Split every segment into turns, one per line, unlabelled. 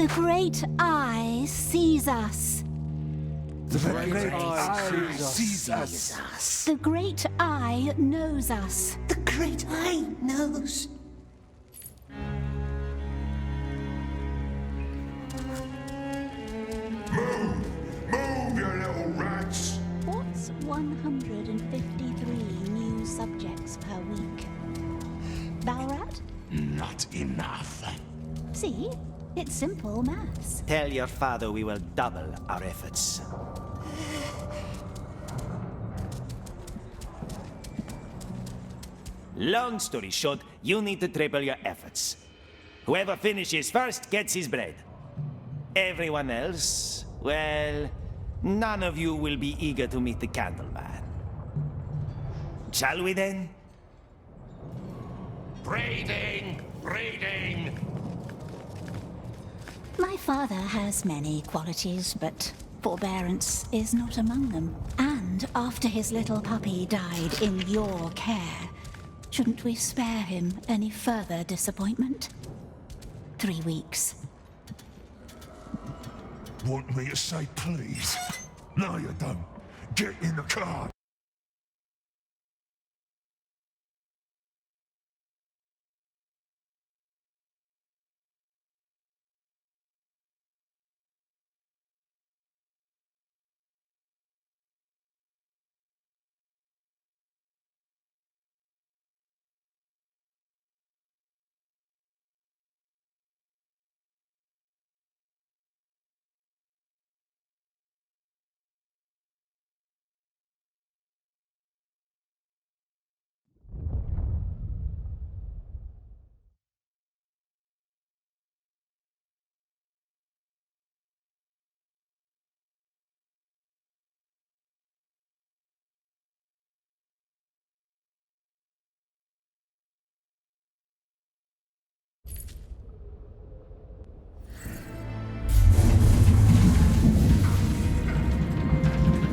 The great eye sees us.
The great eye sees us.
The great eye knows us.
The great eye knows.
Move! Move, you little rats!
What's 153 new subjects per week? Balrat?
Not enough.
See? It's simple maths.
Tell your father we will double our efforts. Long story short, you need to triple your efforts. Whoever finishes first gets his bread. Everyone else, well, none of you will be eager to meet the Candleman. Shall we then?
Breeding! Breeding!
My father has many qualities, but forbearance is not among them. And after his little puppy died in your care, shouldn't we spare him any further disappointment? 3 weeks.
Want me to say please? No, you don't. Get in the car.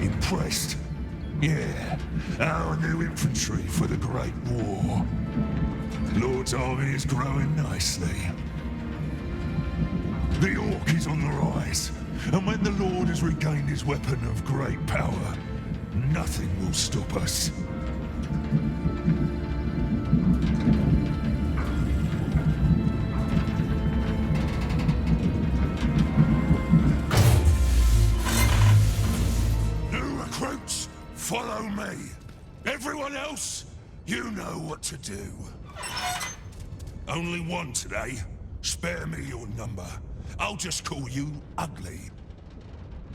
Impressed? Yeah, our new infantry for the Great War. Lord's army is growing nicely. The Orc is on the rise, and when the Lord has regained his weapon of great power, nothing will stop us. New recruits, follow me. Everyone else, you know what to do. Only one today. Spare me your number. I'll just call you Ugly.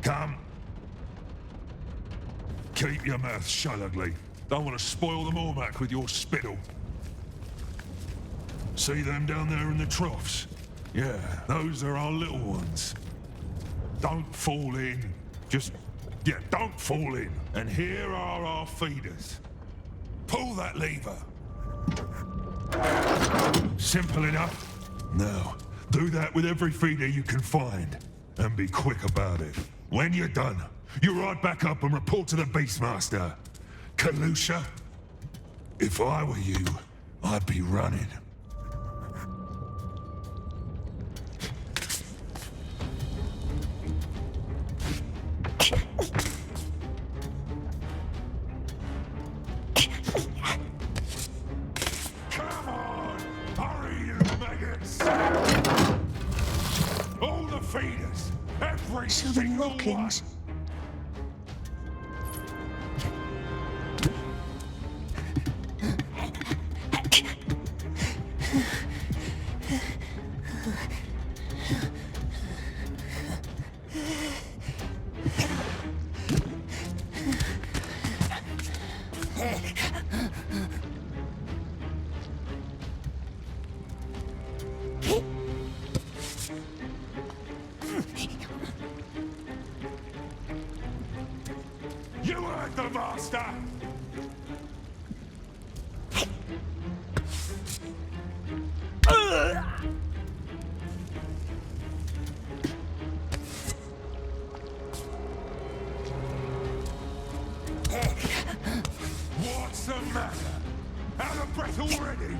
Come. Keep your mouth shut, Ugly. Don't want to spoil the Mormac with your spittle. See them down there in the troughs? Yeah, those are our little ones. Don't fall in. Don't fall in. And here are our feeders. Pull that lever. Simple enough. Now, do that with every feeder you can find. And be quick about it. When you're done, you ride back up and report to the Beastmaster. Kalusha, if I were you, I'd be running. Come on! Hurry, you maggots! All the feeders! Every single one! You heard the master! What's the matter? Out of breath already?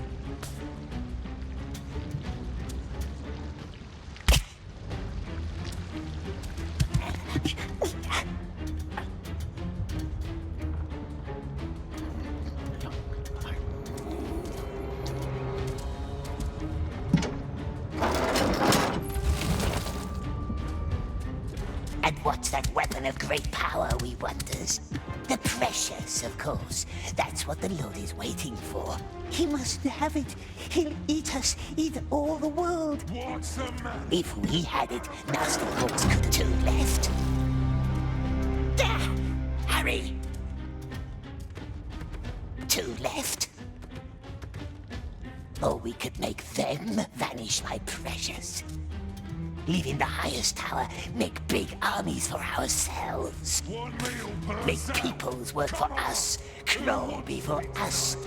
man of great power, we wonders. The precious, of course. That's what the Lord is waiting for. He must have it. He'll eat us, eat all the world.
What's the matter?
If we had it, Master Hawks could have two left. There! Hurry! Two left. Or we could make them vanish, my precious. Leaving the highest tower, make big armies for ourselves.
1 meal per
Make
cell.
peoples work for us, crawl before us.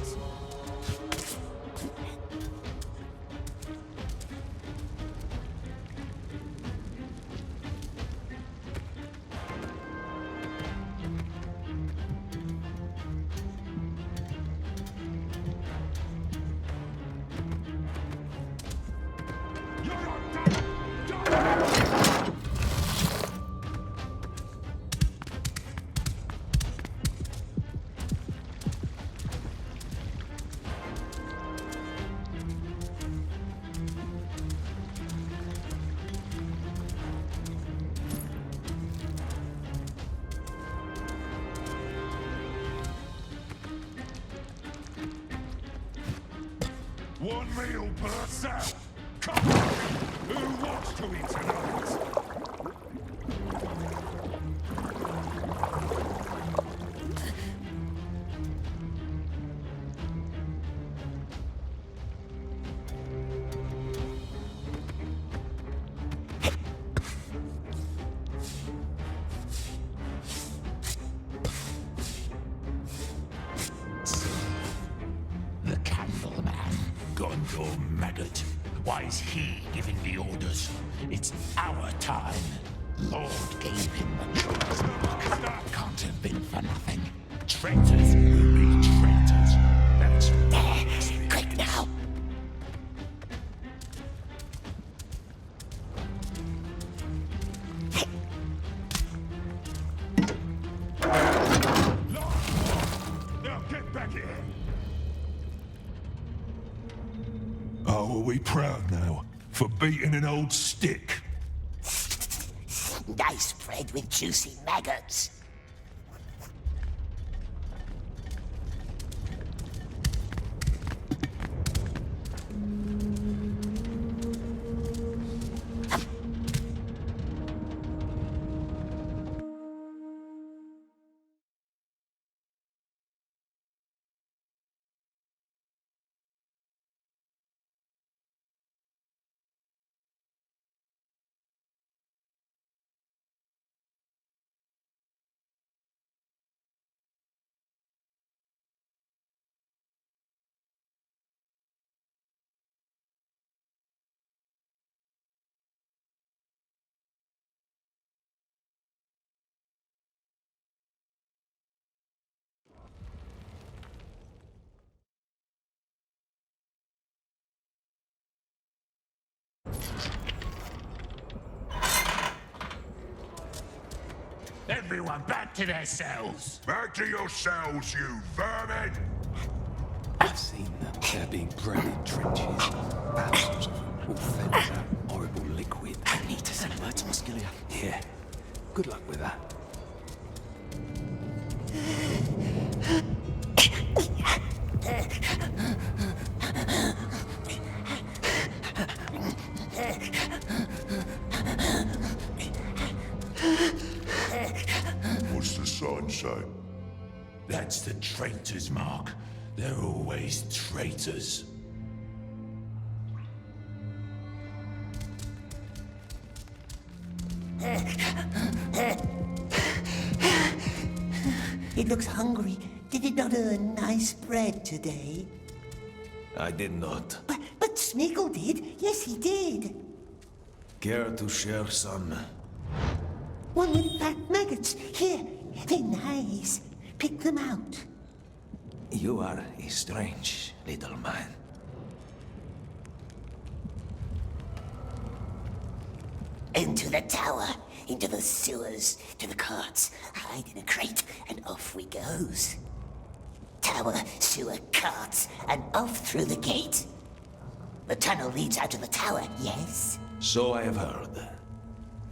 One meal per cell. Come on! Who wants to eat tonight?
The Candleman. Gondor maggot. Why is he giving the orders? It's our time. Lord gave him the choice. Can't have been for nothing. Traitors will be traitors. That's
There! Quick now!
Now get back here! Oh, are we proud now? For beating an old stick?
Nice bread with juicy maggots.
everyone back to their cells.
Back to your cells, you vermin!
I've seen them. They're being bred in trenches. Thousands of them, all fed with that horrible liquid.
I need to send word to Musculia.
Yeah. Good luck with that.
What's the sign say?
That's the traitor's mark. They're always traitors.
It looks hungry. Did it not earn nice bread today?
I did not.
But Smeagol did. Yes, he did.
Care to share some?
One with fat maggots. Here, they're nice. Pick them out.
You are a strange little man.
Into the tower, into the sewers, to the carts, hide in a crate, and off we goes. Tower, sewer, carts, and off through the gate. The tunnel leads out of the tower, yes?
So I have heard.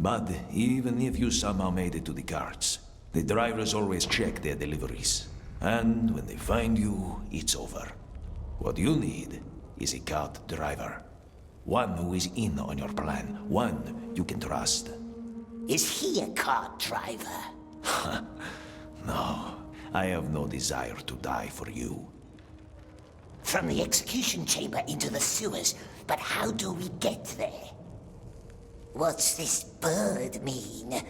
But even if you somehow made it to the carts, the drivers always check their deliveries. And when they find you, it's over. What you need is a cart driver. One who is in on your plan. One you can trust.
Is he a cart driver?
No, I have no desire to die for you.
From the execution chamber into the sewers, but how do we get there? What's this bird mean?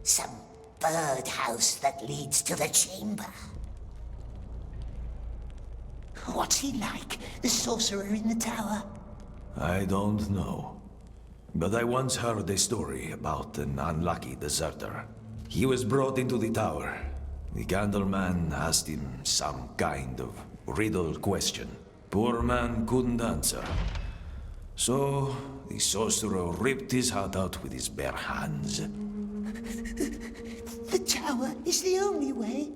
Some birdhouse that leads to the chamber? What's he like, the sorcerer in the tower?
I don't know. But I once heard a story about an unlucky deserter. He was brought into the tower. The Candleman asked him some kind of riddle question. Poor man couldn't answer. So, the sorcerer ripped his heart out with his bare hands.
The tower is the only way.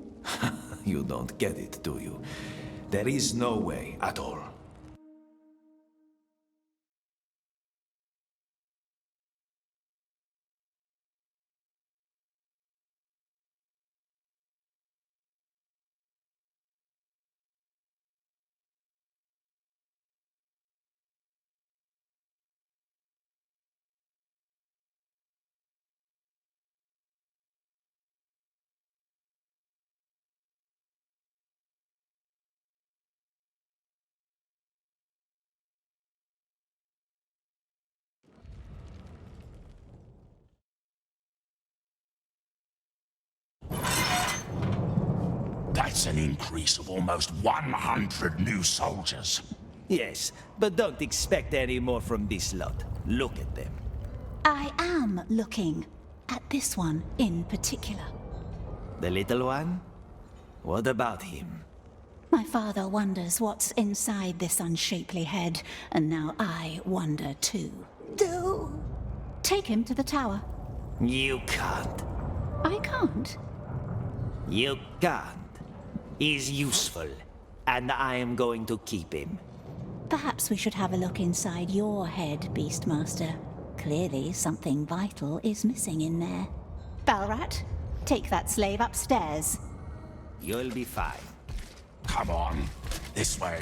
You don't get it, do you? There is no way at all.
That's an increase of almost 100 new soldiers.
Yes, but don't expect any more from this lot. Look at them.
I am looking at this one in particular.
The little one? What about him?
My father wonders what's inside this unshapely head, and now I wonder too.
No.
Take him to the tower.
You can't.
I can't.
You can't. He's useful, and I am going to keep him.
Perhaps we should have a look inside your head, Beastmaster. Clearly something vital is missing in there. Balrat, take that slave upstairs.
You'll be fine.
Come on, this way.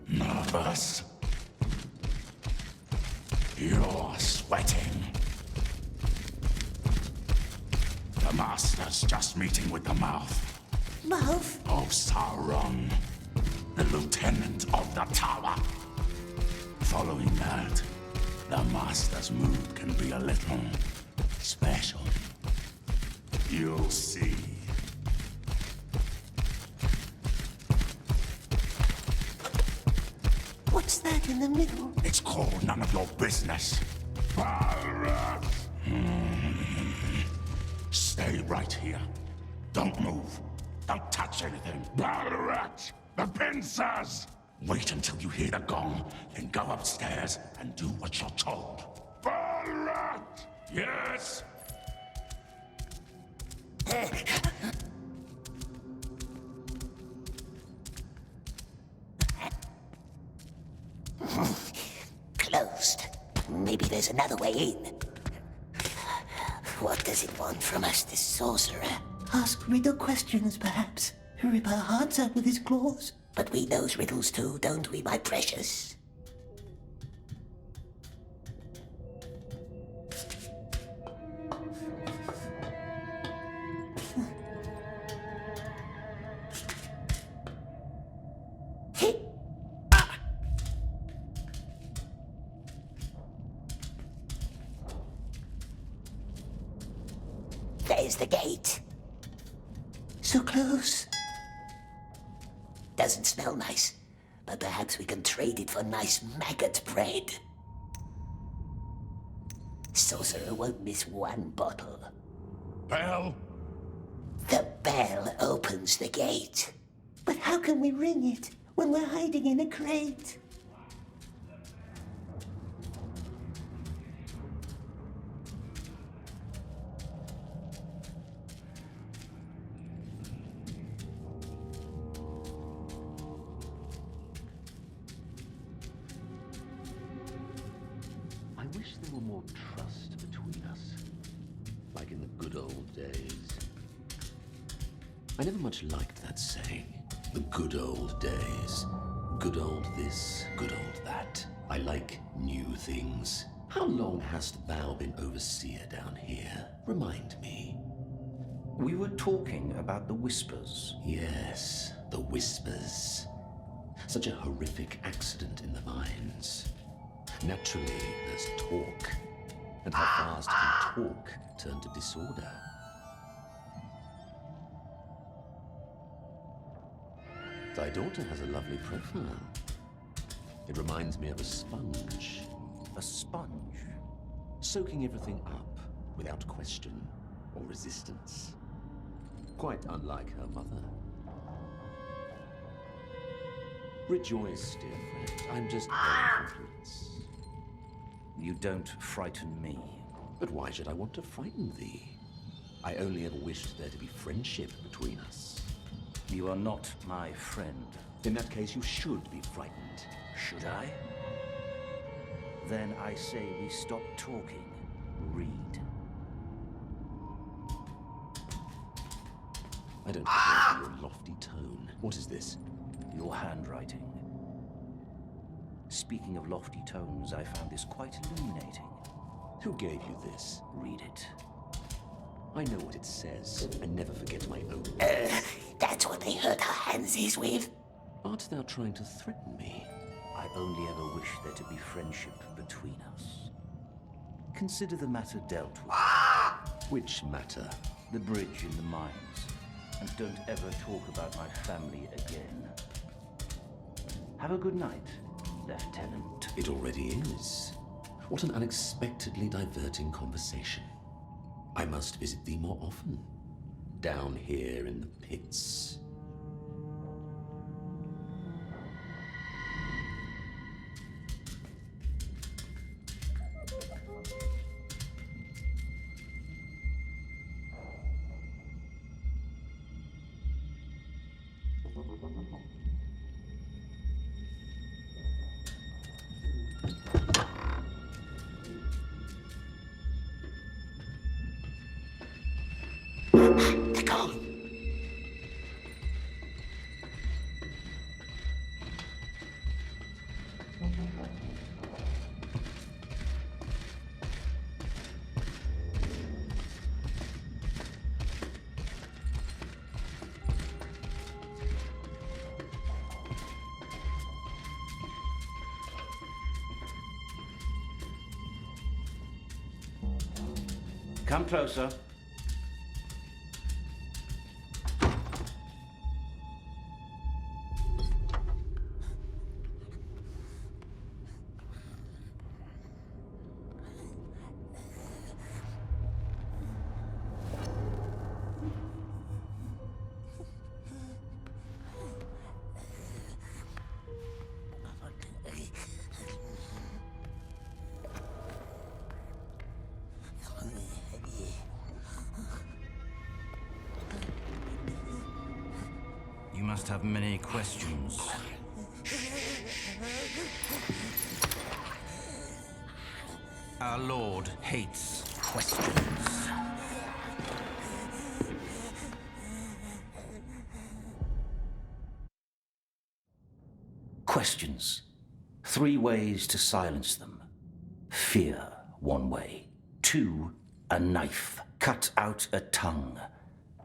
Nervous? You're sweating. The Master's just meeting with the mouth
Mouth?
of Sauron, the Lieutenant of the Tower. Following that, the Master's mood can be a little special. You'll see.
What's that in the middle?
It's called none of your business. Stay right here. Don't move. Don't touch anything. Balrat! The pincers! Wait until you hear the gong, then go upstairs and do what you're told. Balrat! Yes?
Closed. Maybe there's another way in. What does it want from us, this sorcerer? Ask riddle questions, perhaps. Rip our hearts out with his claws. But we knows riddles too, don't we, my precious? There's the gate. So close. Doesn't smell nice, but perhaps we can trade it for nice maggot bread. Sorcerer won't miss one bottle.
Bell?
The bell opens the gate. But how can we ring it when we're hiding in a crate?
I wish there were more trust between us, like in the good old days. I never much liked that saying, the good old days. Good old this, good old that. I like new things. How long hast thou been overseer down here? Remind me.
We were talking about the Whispers.
Yes, the Whispers. Such a horrific accident in the mines. Naturally, there's talk. And how fast can talk turn to disorder? Thy daughter has a lovely profile. It reminds me of a sponge.
A sponge?
Soaking everything up without question or resistance. Quite unlike her mother. Rejoice, dear friend. I'm just paying compliments.
You don't frighten me.
But why should I want to frighten thee? I only ever wished there to be friendship between us.
You are not my friend.
In that case, you should be frightened.
Should I? Then I say we stop talking. Read.
I don't like your lofty tone. What is this?
Your handwriting. Speaking of lofty tones, I found this quite illuminating.
Who gave you this?
Read it.
I know what it says. I never forget my own.
That's what they hurt our hands is with.
Art thou trying to threaten me?
I only ever wish there to be friendship between us. Consider the matter dealt with.
Which matter?
The bridge in the mines. And don't ever talk about my family again. Have a good night, Lieutenant.
It already is. What an unexpectedly diverting conversation. I must visit thee more often. Down here in the pits.
They're gone.
Come closer. You must have many questions. Our Lord hates questions. Questions. 3 ways to silence them. Fear, 1 way. 2, a knife. Cut out a tongue.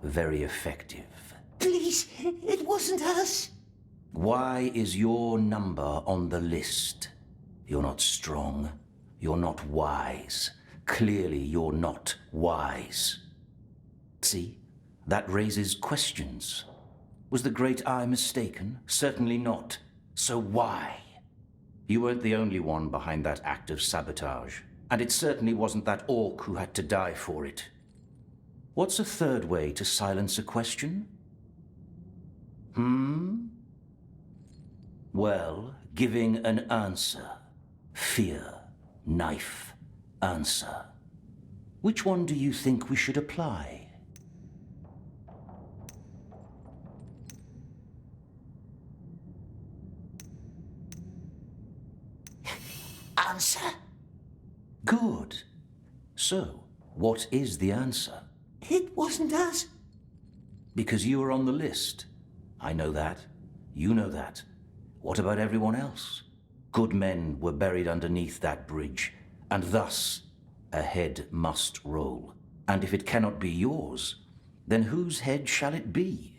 Very effective.
Please, it wasn't us.
Why is your number on the list? You're not strong. You're not wise. Clearly, you're not wise. See, that raises questions. Was the Great Eye mistaken? Certainly not. So why? You weren't the only one behind that act of sabotage. And it certainly wasn't that orc who had to die for it. What's a third way to silence a question? Well, giving an answer. Fear, knife, answer. Which one do you think we should apply?
Answer.
Good. So, what is the answer?
It wasn't us.
Because you were on the list. I know that. You know that. What about everyone else? Good men were buried underneath that bridge, and thus a head must roll. And if it cannot be yours, then whose head shall it be?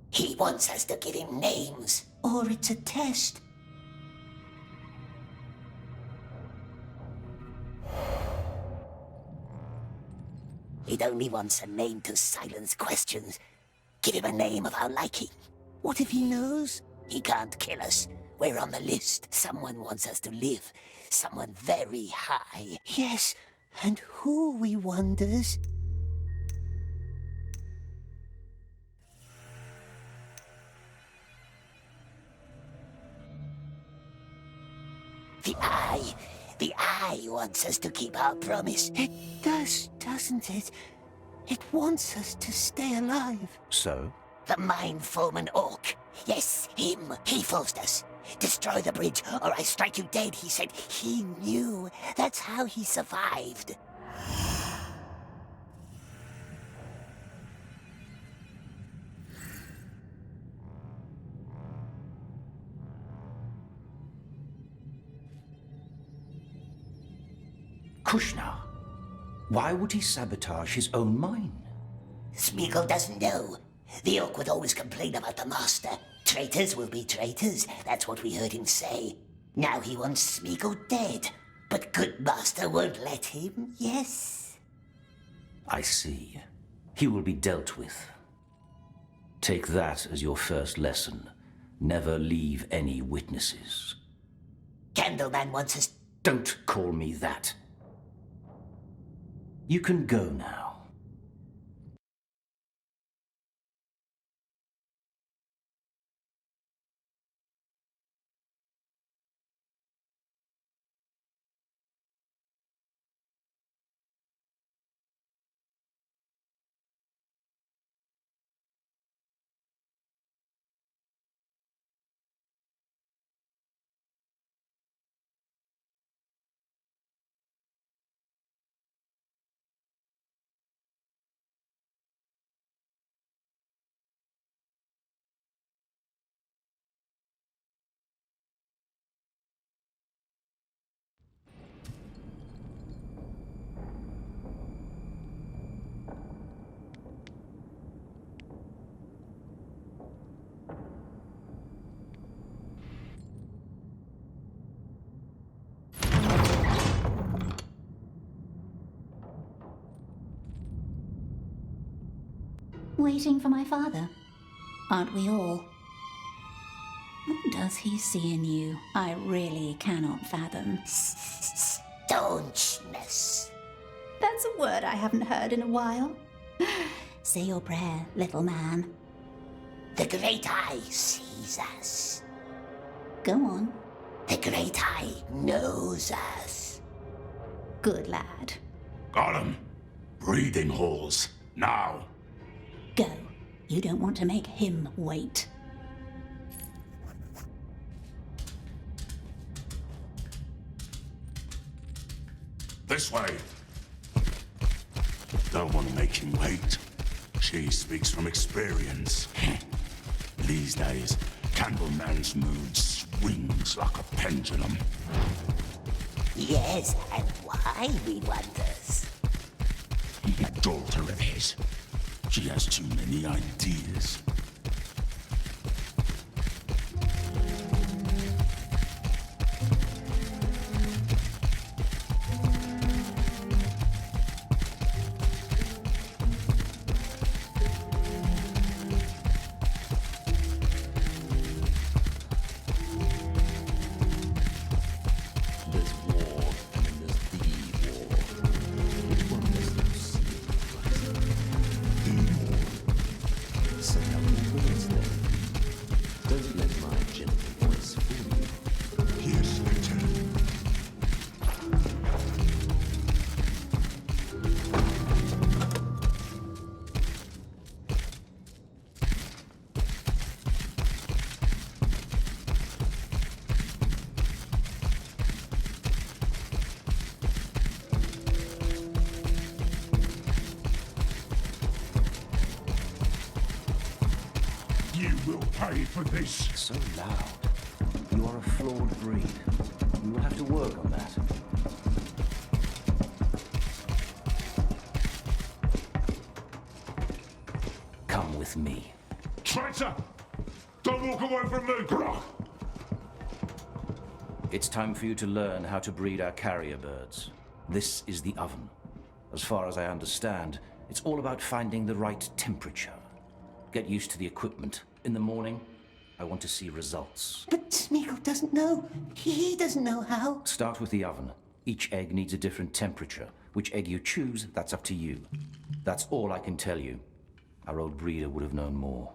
He wants us to give him names, or it's a test. It only wants a name to silence questions. Give him a name of our liking. What if he knows? He can't kill us. We're on the list. Someone wants us to live. Someone very high. Yes, and who, we wonders? The Eye wants us to keep our promise. It does, doesn't it? It wants us to stay alive.
So?
The mind-foreman orc. Yes, him. He forced us. Destroy the bridge, or I strike you dead, he said. He knew. That's how he survived.
Kushna, why would he sabotage his own mine?
Smeagol doesn't know. The orc would always complain about the master. Traitors will be traitors, that's what we heard him say. Now he wants Smeagol dead, but good master won't let him, yes?
I see. He will be dealt with. Take that as your first lesson. Never leave any witnesses.
Candleman wants us...
Don't call me that. You can go now.
Waiting for my father? Aren't we all? What does he see in you? I really cannot fathom.
Staunchness.
That's a word I haven't heard in a while. Say your prayer, little man.
The Great Eye sees us.
Go on.
The Great Eye knows us.
Good lad.
Gollum, breathing halls, now.
Go. You don't want to make him wait.
This way. Don't want to make him wait. She speaks from experience. These days, Candleman's mood swings like a pendulum.
Yes, and why, we wonders?
That daughter of his. She has too many ideas.
pay for this.
So loud. You are a flawed breed. You will have to work on that. Come with me.
Traitor! Don't walk away from me! Grog!
It's time for you to learn how to breed our carrier birds. This is the oven. As far as I understand, it's all about finding the right temperature. Get used to the equipment. In the morning, I want to see results.
But Smeagol doesn't know. He doesn't know how.
Start with the oven. Each egg needs a different temperature. Which egg you choose, that's up to you. That's all I can tell you. Our old breeder would have known more.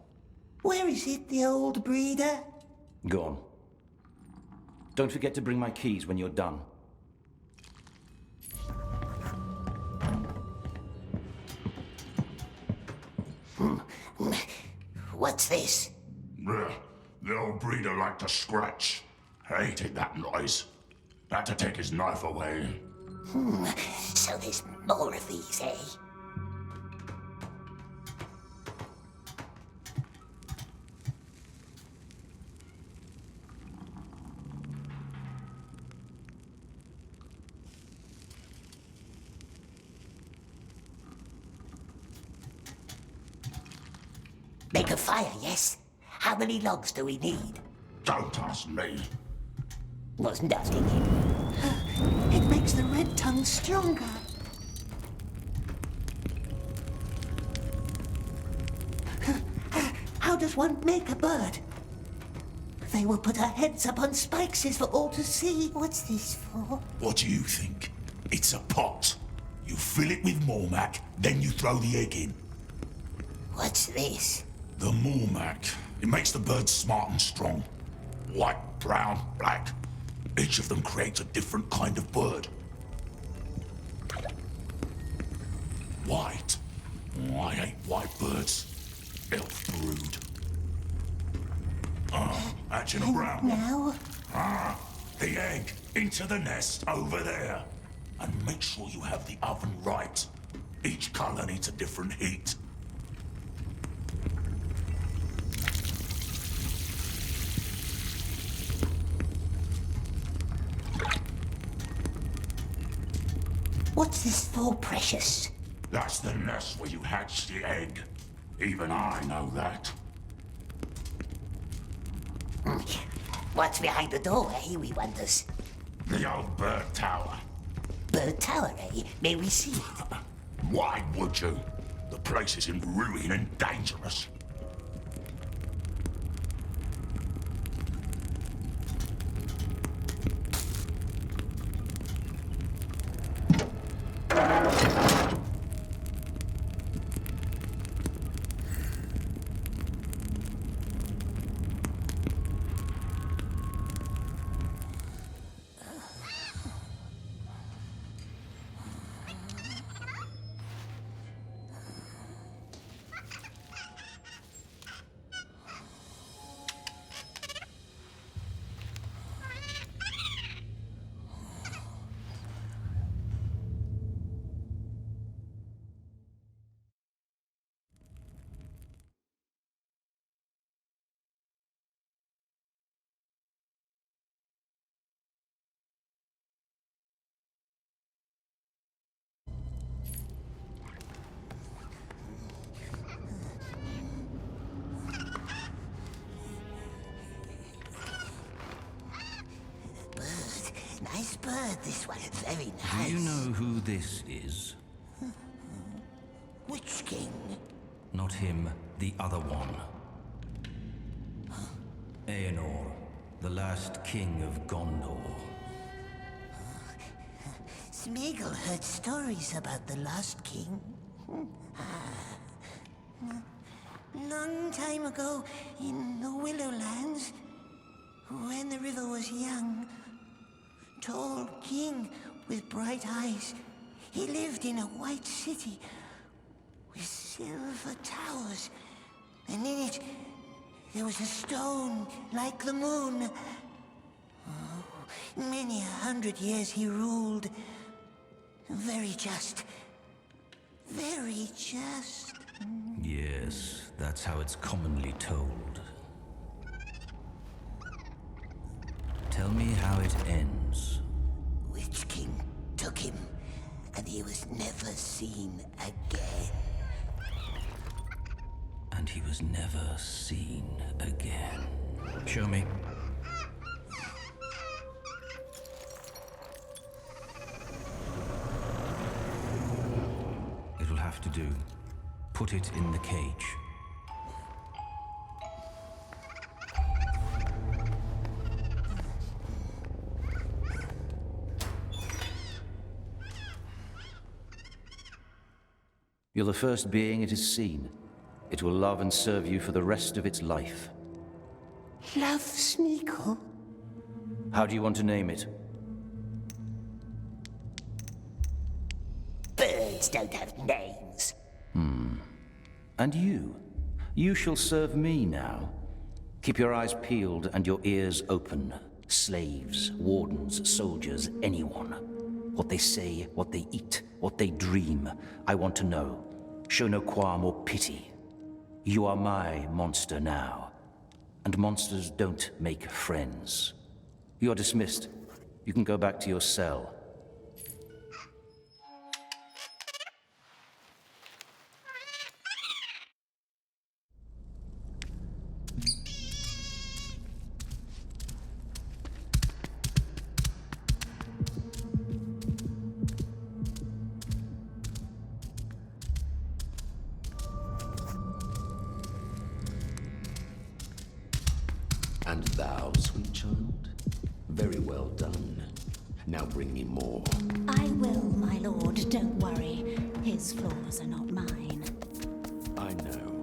Where is it, the old breeder?
Go on. Don't forget to bring my keys when you're done.
What's this?
The old breeder liked to scratch. Hated that noise. Had to take his knife away.
So there's more of these, eh? Make a fire, yes? How many logs do we need?
Don't ask me.
Wasn't asking him. It makes the red tongue stronger. How does one make a bird? They will put our heads up on spikes for all to see. What's this for?
What do you think? It's a pot. You fill it with Mormac, then you throw the egg in.
What's this?
The Mormac. It makes the birds smart and strong. White, brown, black. Each of them creates a different kind of bird. White? Oh, I hate white birds. Elf brood. Hatching a brown one.
Now?
The egg into the nest over there. And make sure you have the oven right. Each color needs a different heat.
What's this for, precious?
That's the nest where you hatch the egg. Even I know that.
What's behind the doorway, we wonders?
The old bird tower.
Bird tower, eh? May we see?
Why would you? The place is in ruin and dangerous.
Nice bird, this one. Very nice.
Do you know who this is?
Which king?
Not him, the other one. Aenor, the last king of Gondor.
Smeagol heard stories about the lost king. Long time ago, in the Willowlands, when the river was young, tall king with bright eyes, he lived in a white city with silver towers, and in it there was a stone like the moon. Oh, many 100 years he ruled. Very just. Very just.
Yes, that's how it's commonly told.
Tell me how it ends.
Witch King took him, and he was never seen again.
And he was never seen again. Show me. It'll have to do. Put it in the cage.
You're the first being it has seen. It will love and serve you for the rest of its life.
Love Smeagol?
How do you want to name it?
Birds don't have names.
And you? You shall serve me now. Keep your eyes peeled and your ears open. Slaves, wardens, soldiers, anyone. What they say, what they eat, what they dream, I want to know. Show no qualm or pity. You are my monster now. And monsters don't make friends. You're dismissed. You can go back to your cell.
And thou, sweet child? Very well done. Now bring me more.
I will, my lord, don't worry. His flaws are not mine.
I know.